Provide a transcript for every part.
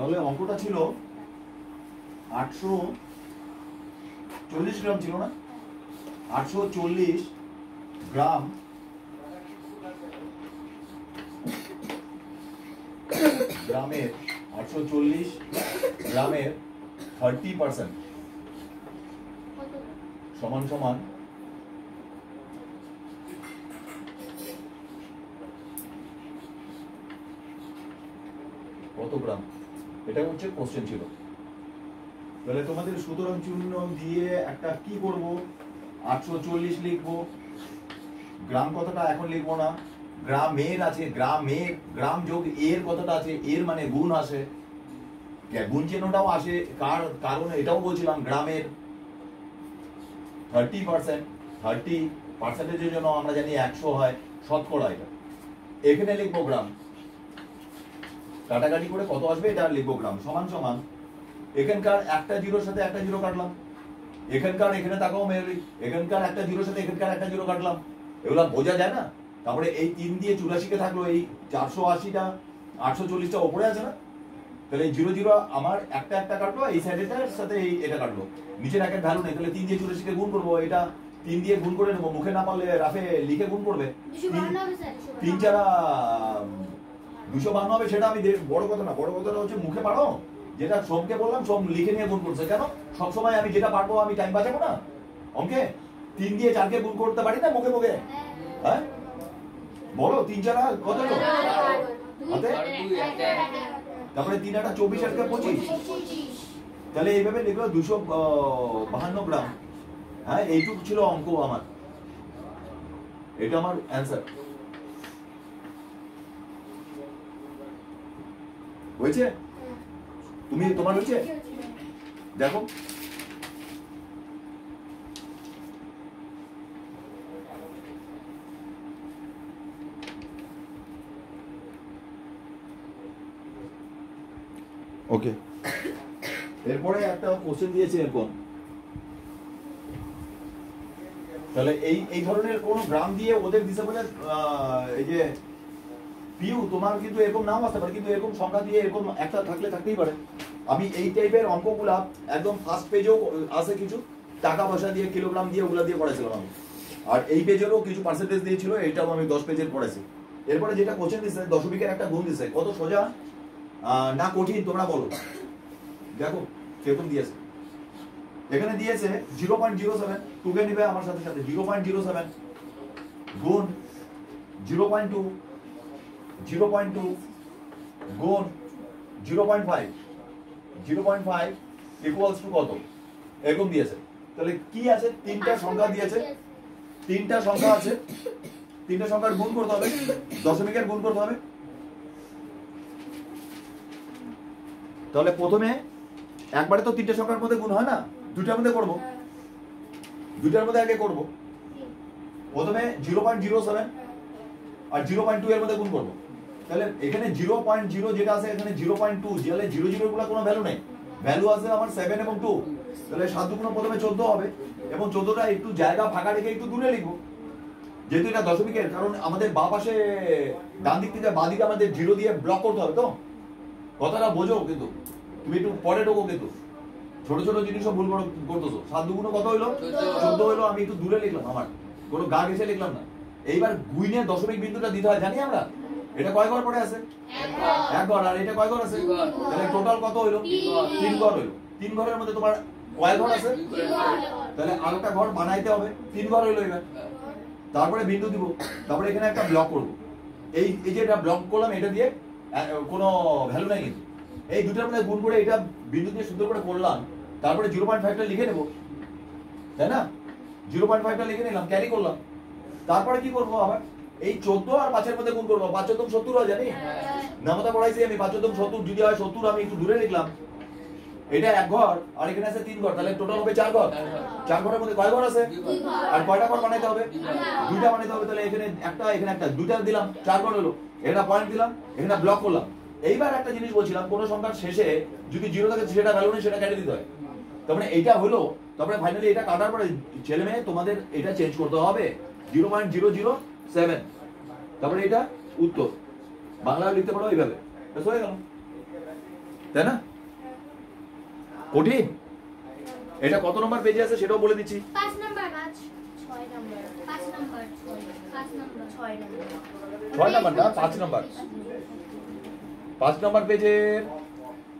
তাহলে অঙ্কটা ছিল 840 গ্রাম ছিল না, 840 গ্রাম গ্রামের 840 গ্রামের 30% সমান সমান কত গ্রাম? এটা হচ্ছে কোশ্চেন ছিল। তাহলে তোমাদের সুতরাং চিহ্ন দিয়ে একটা কি করব, 840 লিখবো, গ্রাম কথাটা এখন লিখবো না, গ্রামের আছে, গ্রামের, গ্রাম যোগ এর কথাটা আছে, এর মানে গুণ আসে, গুণ চিহ্নটাও আসে, কারণ এটাও বলছিলাম গ্রামের 30%, জন্য আমরা জানি 100 হয় শতকরা, এটা এখানে লিখবো গ্রাম, কাটাকাটি করে কত আসবে এটা লিখবো গ্রাম, সমান সমান এখানকার একটা জিরোর সাথে একটা জিরো কাটলাম, এখানকার এখানে তাকাও মেরে, এখানকার একটা জিরোর সাথে এখানকার একটা জিরো কাটলাম, এগুলা বোঝা যায় না? তারপরে এই 3 দিয়ে 84 কে থাকলো, এই 480টা 840টা উপরে আছে না, তাহলে এই 0 0 আমার একটা একটা কাটলো, এই সাইডেটার সাথে এই এটা কাটলো, নিচের একের ভ্যালু নেই, তাহলে 3 দিয়ে 84 কে গুণ করবো, এটা 3 দিয়ে গুণ করে নেবো, মুখে না পারলে রাফে লিখে গুণ করবে, 3 4 252 হবে, সেটা আমি বড় কথা না, বড় কথাটা হচ্ছে মুখে পারো, যেটা সোমকে বললাম সোম লিখে নিয়ে গুণ করছে, কেন সবসময় আমি যেটা পারবো আমি টাইম বাঁচাবো না অঙ্কে, 3 দিয়ে 4 কে গুণ করতে পারি না মুখে মুখে, হ্যাঁ বলো 3 4 কত হলো হাতে, তারপরে 3 8 24 আর 25, তাহলে এইভাবে লিখলো 252 গ্রাম, হ্যাঁ এইটুকু ছিল অঙ্ক আমার, এটা আমার অ্যান্সার হয়েছে, তুমি তোমার হয়েছে দেখো, ওকে। এরপরে একটা কোশ্চেন দিয়েছে এরকম, তাহলে এই ধরনের কোন গ্রাম দিয়ে ওদের দিছে বলে, এই যে পিউ তোমার কিন্তু এরকম নাও আসতে পারে, কিন্তু এরকম সংখ্যা দিয়ে এরকম একটা থাকলে থাকতেই পারে। আমি এই টাইপের অঙ্কগুলা একদম ফার্স্ট পেজেও আছে, কিছু টাকা পয়সা দিয়ে কিলোগ্রাম দিয়ে ওগুলা দিয়ে পড়াইছিলাম আমি, আর এই পেজেরও কিছু পার্সেন্টেজ দিয়েছিল, এইটাও আমি 10 পেজের পড়াইছি। এরপরে যেটা কোশ্চেন দিচ্ছে দশমিকের একটা গুণ দিচ্ছে, কত সোজা না কঠিন তোমরা বলো, দেখো কিরকম দিয়েছে, এখানে দিয়েছে 0.07, টুকে নিবে আমার সাথে সাথে, 0.07 গুণ 0.2, 0.2 গুণ 0.5, 0.5 ইকুয়ালস টু কত, এরকম দিয়েছে। তাহলে কি আছে, তিনটা সংখ্যা দিয়েছে, তিনটা সংখ্যা আছে, তিনটা সংখ্যার গুণ করতে হবে, দশমিকের গুণ করতে হবে। তাহলে প্রথমে একবারে তো তিনটে সংখ্যার মধ্যে গুণ হয় না, দুটার মধ্যে করব, দুটার মধ্যে আগে করব, প্রথমে 0.07 আর 0.2 এর মধ্যে গুণ করব, তাহলে এখানে 0.0 যেটা আছে এখানে 0.2, তাহলে 0 0 গুলো কোনো ভ্যালু নেই, ভ্যালু আছে আমার 7 এবং 2, তাহলে 7 2 প্রথমে 14 হবে, এবং 14টা একটু জায়গা ফাঁকা রেখে একটু দূরে লিখবো, যেহেতু এটা দশমিকের, কারণ আমাদের বাঁ পাশে ডান দিক থেকে বাঁ দিকে আমাদের 0 দিয়ে ব্লক করতে হবে, তো কথাটা বোঝো, কিন্তু তুমি একটু পরে ঢোকো, কিন্তু ছোট ছোট জিনিসও ভুল করতেছো। 7 2 কত হইলো 14 হইলো, আমি একটু দূরে লিখলাম, আমার কোনো গা ঘেসে লিখলাম না। এইবার গুইনে দশমিক বিন্দুটা দিতে হয়, জানি আমরা, এটা কয় ঘর পড়ে আছে, এক ঘর, আর এটা কয় ঘর আছে, তাহলে টোটাল কত হইলো 3 ঘর হইলো, 3 ঘরের মধ্যে তোমার কয় ঘর আছে, তাহলে আরেকটা ঘর বানাইতে হবে, 3 ঘর হইলো। এবার তারপরে বিন্দু দিব, তারপরে এখানে একটা ব্লক করব, এই যে এটা ব্লক করলাম, এটা দিয়ে কোনো ভ্যালু নাই, কিন্তু এই দুটার মধ্যে গুণ করে এটা বিন্দু দিয়ে সুন্দর করে করলাম, তারপরে 0.5টা লিখে নেব, তাই না, 0.5টা লিখে নিলাম, ক্যারি করলাম, তারপরে কি করবো আবার এই 14 আর 5 এর মধ্যে গুণ করবো, 5 14 70 হয়, জানি নামতা পড়াইছি আমি, 5 14 70, যদি হয় 70 আমি একটু দূরে লিখলাম, এটা এক ঘর আর এখানে আছে 3 ঘর, তাহলে টোটাল হবে 4 ঘর, 4 ঘরের মধ্যে কয় ঘর আছে, আর কয়টা ঘর বানাইতে হবে, দুইটা বানাইতে হবে, তাহলে এখানে একটা এখানে একটা, দুইটা দিলাম, 4 ঘর হলো, এটা পয়েন্ট দিলাম, এখানে ব্লক করলাম। এইবার একটা জিনিস বলছিলাম, কোন সংখ্যার শেষে যদি 0 থাকে সেটা ভ্যালু নেই, সেটা কেটে দিতে হয়, তারপরে এইটা হলো, তারপরে ফাইনালি এটা কাটার পরে ছেলে মেয়ে তোমাদের এটা চেঞ্জ করতে হবে 0.007, তারপরে এটা উত্তর বাংলা লিখতে পারো এইভাবে, হয়ে গেল। তাই না? কঠিন? এটা কত নম্বর পেজে আছে সেটাও বলে দিচ্ছি। 5 number 6 number 5 number 5 number 6 number 6 number না 5 নাম্বার 5 নাম্বার পেজে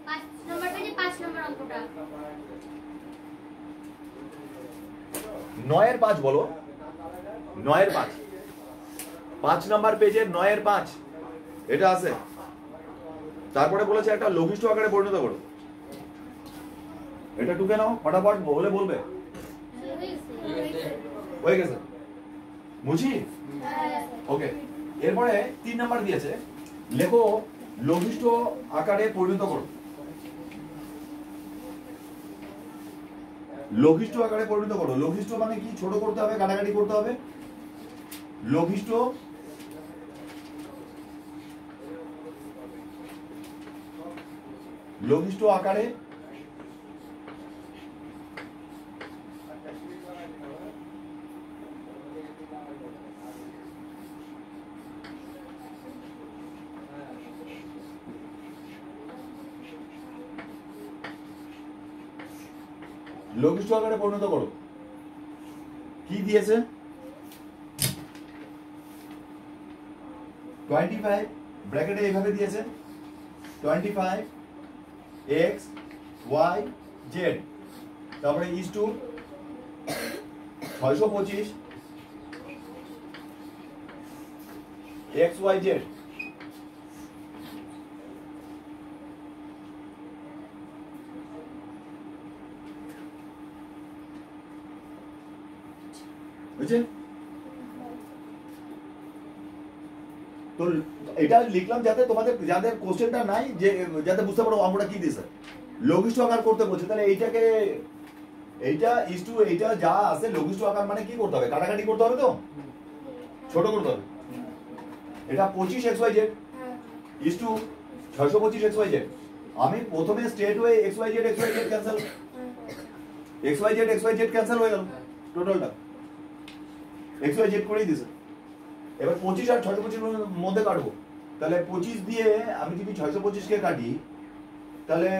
5 নাম্বার পেজে 5 নাম্বার অঙ্কটা 9 এর 5 বলো। 9 এর 5 5 নাম্বার পেজে 9 এর 5 এটা আছে। তারপরে বলেছে একটা লঘিষ্ঠ আকারে পরিণত করো। এটা টুকে নাও ফটাফট বলে বলবে। হয়ে গেছে বুঝি? ওকে, এরপরে 3 নাম্বার দিয়েছে লেখো লঘিষ্ঠ আকারে পরিণত করো। লঘিষ্ঠ আকারে পরিণত করো। লঘিষ্ঠ মানে কি? ছোট করতে হবে, কাটাকাটি করতে হবে। লঘিষ্ঠ লঘিষ্ঠ আকারে লঘিষ্ঠ আকারে পরিণত করো। কি দিয়েছে? 25 ব্র্যাকেটে এইভাবে দিয়েছে 25 x y z, তারপরে is two 625 x y z। বুঝছে? তো এটা লিখলাম যাতে তোমাদের যাদের কোশ্চেনটা নাই, যে যাতে বুঝতে পারো অঙ্কটা কি দিয়েছে। লঘিষ্ঠ আকার করতে বলছে, তাহলে এইটাকে এইটা ইজ টু এইটা যা আছে লঘিষ্ঠ আকার মানে কি করতে হবে? কাটাকাটি করতে হবে, তো ছোট করতে হবে। এটা 25 xyz ইজ টু 625 xyz। আমি প্রথমে straight way xyz cancel, xyz cancel হয়ে গেল, টোটালটা xyz করেই দিয়েছে। এবার 25 আর 625 মধ্যে কাটবো, তাহলে 25 দিয়ে আমি যদি 625 কে কাটি, তাহলে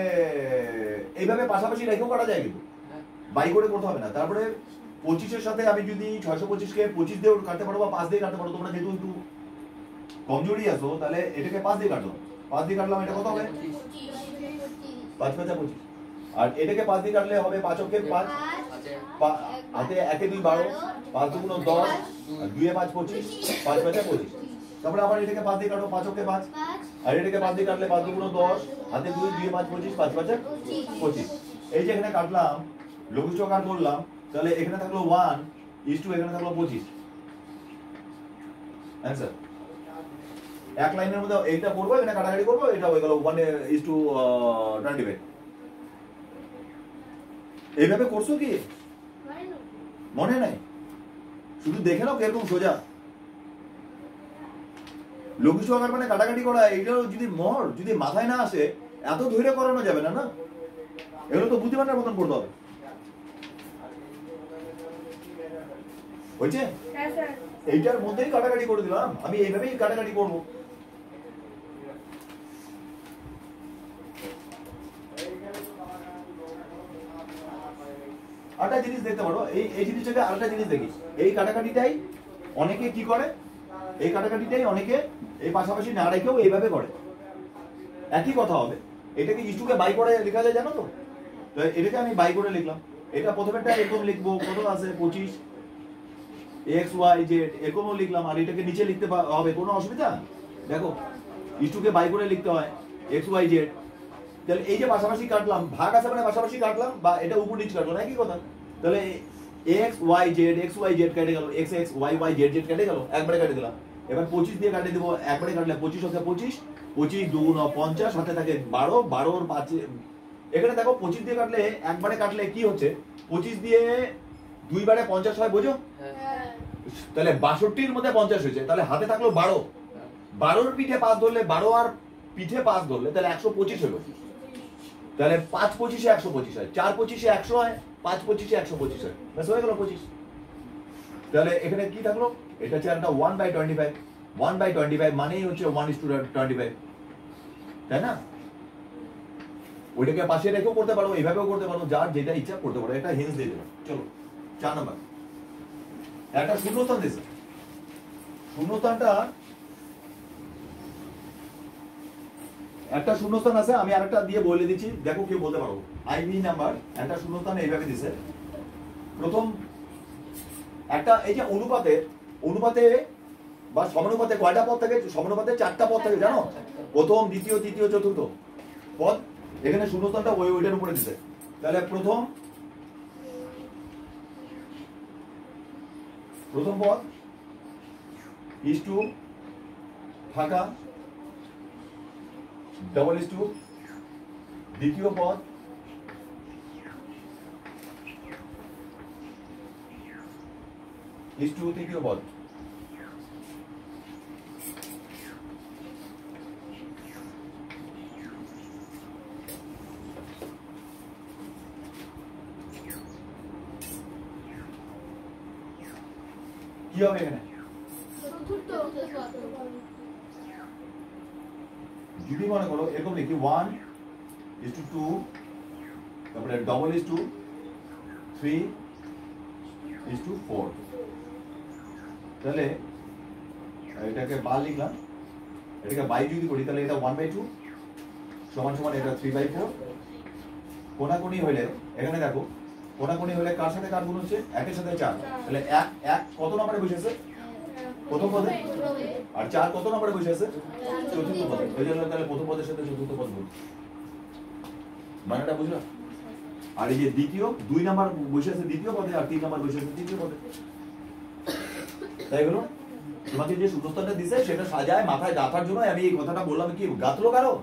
এইভাবে পাশাপাশি রেখেও কাটা যায়, কিন্তু বাই করে করতে হবে না। তারপরে 25 এর সাথে আমি যদি 625 কে 25 দিয়ে কাটতে পারো বা 5 দিয়ে কাটতে পারো, তোমরা যেহেতু একটু কমজোরি আছো, তাহলে এটাকে 5 দিয়ে কাটলাম। 5 দিয়ে কাটলাম, এটা কত হবে? 5 5 25। আর এটাকে 5 দিয়ে কাটলে হবে 5 অক্ষে 5, হাতে 1 2 12, 5 2 10, আর 2 5 25, 5 5 25। তারপরে আবার এটাকে 5 দিয়ে কাটো, 5 অক্ষে 5, আর এটাকে 5 দিয়ে কাটলে 5 2 10, হাতে 2 2 5 25, 5 5 25। এই যে এখানে কাটলাম, লঘিষ্ঠ আকার করলাম, তাহলে এখানে থাকলো 1 ইজ টু এখানে থাকলো 25। आंसर এক লাইনের মধ্যে এইটা করব, এখানে কাটাকাটি করব, এটা হয়ে গেল 1 ইজ টু 25। এইভাবে করছো কি? মনে নাই? শুধু দেখে নাও কিরকম সোজা। লঘিষ্ঠ আকার মানে কাটাকাটি করা, এইটা যদি মাথায় না আসে এত ধৈর্য করানো যাবে না। না, এগুলো তো বুদ্ধিমানের মতন করতে হবে। হয়েছে? এইটার মধ্যেই কাটাকাটি করে দিলাম, আমি এইভাবেই কাটাকাটি করবো। আরেকটা জিনিস দেখতে পারো, এই জিনিসটাকে আরেকটা জিনিস দেখি। এই কাটাকাটিটাই অনেকে কি করে, এই কাটাকাটিটাই অনেকে এই পাশাপাশি না রেখেও এইভাবে করে। একই কথা হবে। এটাকে ইস্টুকে বাই করে লেখা যায়, জানো তো? এটাকে আমি বাই করে লিখলাম। এটা প্রথমেরটা এরকম লিখবো, কত আছে 25 এক্স ওয়াই জেড এরকমও লিখলাম, আর এটাকে নিচে লিখতে হবে, কোনো অসুবিধা? দেখো ইস্টুকে বাই করে লিখতে হয় এক্স ওয়াই জেড। তাহলে এই যে পাশাপাশি কাটলাম, ভাগ আছে মানে পাশাপাশি কাটলাম, বা এটা উপর নিচ কাটলাম, একই কথা। তাহলে এক্স ওয়াই জেড কেটে গেল, X X Y Y Z Z কেটে গেল, একবারে কেটে দিলাম। এবার 25 দিয়ে কাটিয়ে দেবো, একবারে কাটলে 25 হচ্ছে 25, 25 2 9 50, হাতে থাকে 12, 12 আর 5। এখানে দেখো 25 দিয়ে কাটলে, একবারে কাটলে কি হচ্ছে, 25 দিয়ে দুইবারে 50 হয়, বোঝো? তাহলে 62 মধ্যে 50 হয়েছে, তাহলে হাতে থাকলো 12, 12 পিঠে 5 ধরলে, 12 আর পিঠে 5 ধরলে, তাহলে 125 হলো। তাহলে 5 25 125 হয়, 4 25 100 হয়, 5 25 125 হয়, ব্যাস হয়ে গেল 25। তাহলে এখানে কি থাকলো, এটা হচ্ছে একটা 1/25, 1/25 মানেই হচ্ছে 1:25, তাই না? ওইটাকে পাশে রেখেও করতে পারো, এইভাবেও করতে পারো, যার যেটা ইচ্ছা করতে পারো। একটা হিন্স দিয়ে দেবো। চলো 4 নাম্বার, একটা শূন্যস্থান দিয়েছে। শূন্যস্থানটা একটা শূন্যস্থান আছে, আমি আরেকটা দিয়ে বলে দিচ্ছি, দেখো কেউ বলতে পারো। আইবি নাম্বার একটা শূন্যস্থান এইভাবে দিছে। প্রথম একটা এই যে অনুপাতে বা সমানুপাতে কয়টা পদ থাকে? সমানুপাতে 4টা পদ থাকে, জানো? প্রথম, দ্বিতীয়, তৃতীয়, চতুর্থ পদ। এখানে শূন্যস্থানটা ওইটার উপরে দিছে। তাহলে প্রথম পদ ইজ টু ফাঁকা ডবল ইজ টু দ্বিতীয় পদ ইজ টু তৃতীয় পদ। কি হবে এখানে? যদি মনে করো এরকম লিখি 1 is to 2, তারপরে double is to 3 is to 4, তাহলে এটাকে বার লিখলাম, এটাকে বাই যদি করি তাহলে এটা 1/2 সমান সমান এটা 3/4। কোনাকুনি হইলে এখানে দেখো, কোনাকুনি হলে কার সাথে কার গুণ হচ্ছে? 1 এর সাথে 4, তাহলে 1 কত নম্বরে বসেছে? প্রথম পদে। আর 4 কত নম্বরে বসে আছে? চতুর্থ পদে। ওই জন্য তাহলে প্রথম পদের সাথে চতুর্থ পদ গুণ। মানেটা বুঝলো? আর এই যে দ্বিতীয় 2 নাম্বার বসে আছে দ্বিতীয় পদে, আর 3 নাম্বার বসে আছে তৃতীয় পদে। তাই হলো, তোমাকে যে শূন্যস্থানটা দিছে সেটা সাজায় মাথায় গাঁথার জন্য আমি এই কথাটা বললাম। কি গাঁথলো কারো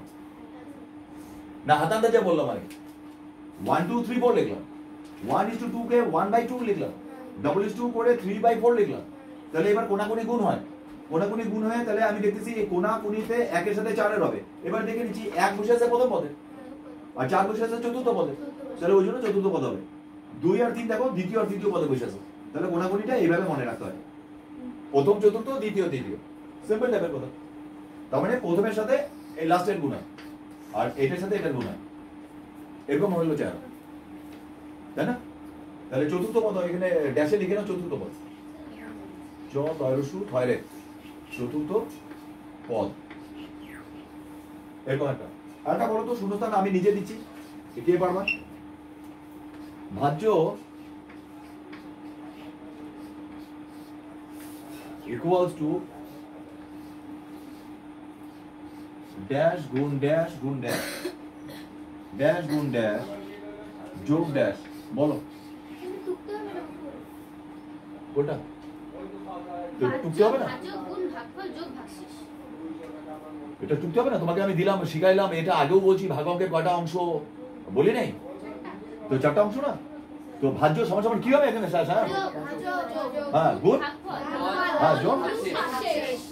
না? হাতানটা যে বললাম আমি 1 2 3 4 লিখলাম, 1 is to 2 কে 1/2 লিখলাম, ডবল ইজ টু করে 3/4 লিখলাম। তাহলে এবার কোনাকুনি গুণ হয়, কোনাকুনি গুণ হয়, তাহলে আমি দেখতেছি এই কোনাকুনিতে 1 এর সাথে 4 এর হবে। এবার দেখে নিচ্ছি 1 বসে আছে প্রথম পদে আর 4 বসে আছে চতুর্থ পদে, তাহলে ওই জন্য চতুর্থ পদ হবে। 2 আর 3 দেখো দ্বিতীয় আর তৃতীয় পদে বসে আছে, তাহলে কোনাকুনিটা এইভাবে মনে রাখতে হয়, প্রথম চতুর্থ দ্বিতীয় তৃতীয়, সিম্পল টাইপের কথা। তার মানে প্রথমের সাথে এই লাস্টের গুণ হয় আর এটার সাথে এটার গুণ হয়, এরকম হলো 4, তাই না? তাহলে চতুর্থ পদ এখানে ড্যাশে লিখে নাও, চতুর্থ পদ চতুর্থ পদ। এরকম একটা বলো তো শূন্যস্থান আমি নিজে দিচ্ছি, কে পারবা? ভাজ্য ইকুয়ালস টু ড্যাশ গুণ ড্যাশ গুণ ড্যাশ, ড্যাশ গুণ ড্যাশ যোগ ড্যাশ। বলো কোনটা? টুকতে হবে না, এটা টুকতে হবে না। তোমাকে আমি দিলাম, শিখাইলাম, এটা আগেও বলছি ভাগ অঙ্কের কয়টা অংশ বলি নাই তো? 4টা অংশ না? তো ভাজ্য সমান সমান কি হবে এখানে? হ্যাঁ গুণ, হ্যাঁ যোগ,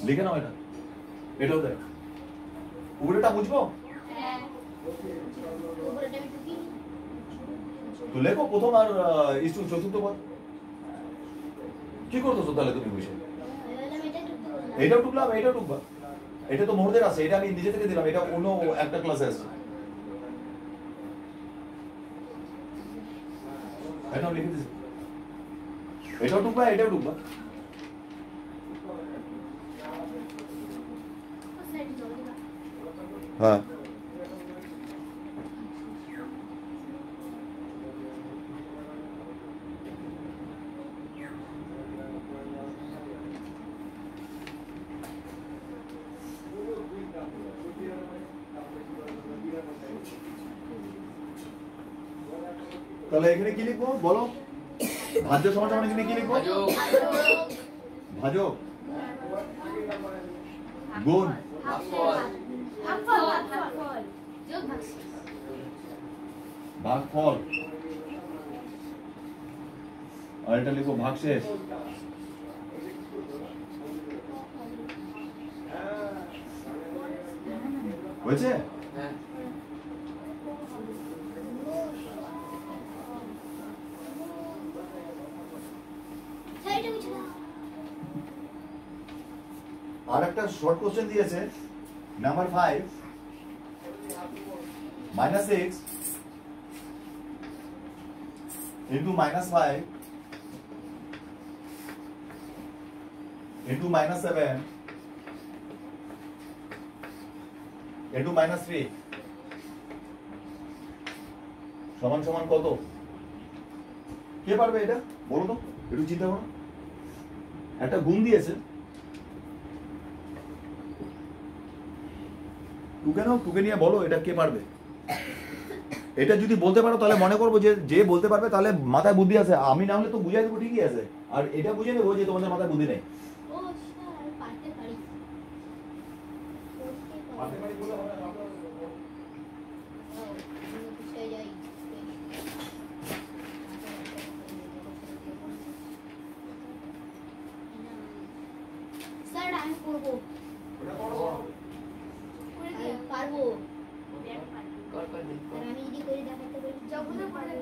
লিখে নাও এটা। এটাও দেখ, উপরেটা বুঝবো তো লেখো প্রথম আর ইস্টু চতুর্থ পদ। কি করতেছো তাহলে তুমি বুঝে? এইটাও টুকলাম, এইটাও টুকবা, এটা তো মোহরদের আছে, এটা আমি নিজে থেকে দিলাম, এটা অন্য একটা ক্লাসে আসছে। এটাও লিখে দিছি, এটাও টুকবা, এটাও টুকবা। হ্যাঁ তাহলে এখানে কি লিখবো বলো? ভাজ্য সমান সমান এখানে কি লিখবো? ভাজক গুণ ভাগফল, আর এটা লিখবো ভাগশেষ। হয়েছে? আর একটা শর্ট কোশ্চেন দিয়েছে নাম্বার 5, -6 into -5 into -7 into -3 সমান সমান কত? কে পারবে এটা বলো তো, একটু চিন্তা করো। একটা গুণ দিয়েছে, টুকে নিয়ে বলো এটা কে পারবে। এটা যদি বলতে পারো তাহলে মনে করবো যে বলতে পারবে তাহলে মাথায় বুদ্ধি আছে। আমি না হলে তো বুঝাই দেবো, ঠিকই আছে, আর এটা বুঝে নেবো যে তোমাদের মাথায় বুদ্ধি নেই। ও স্যার পারতে পারি। পারতে পারি বলে হবে না। বুঝতে যাই। স্যার আমি করব। করে দিয়ে পারবো। কর দিন। আর আমি যদি করে দেখাতে পারি যখন না পারে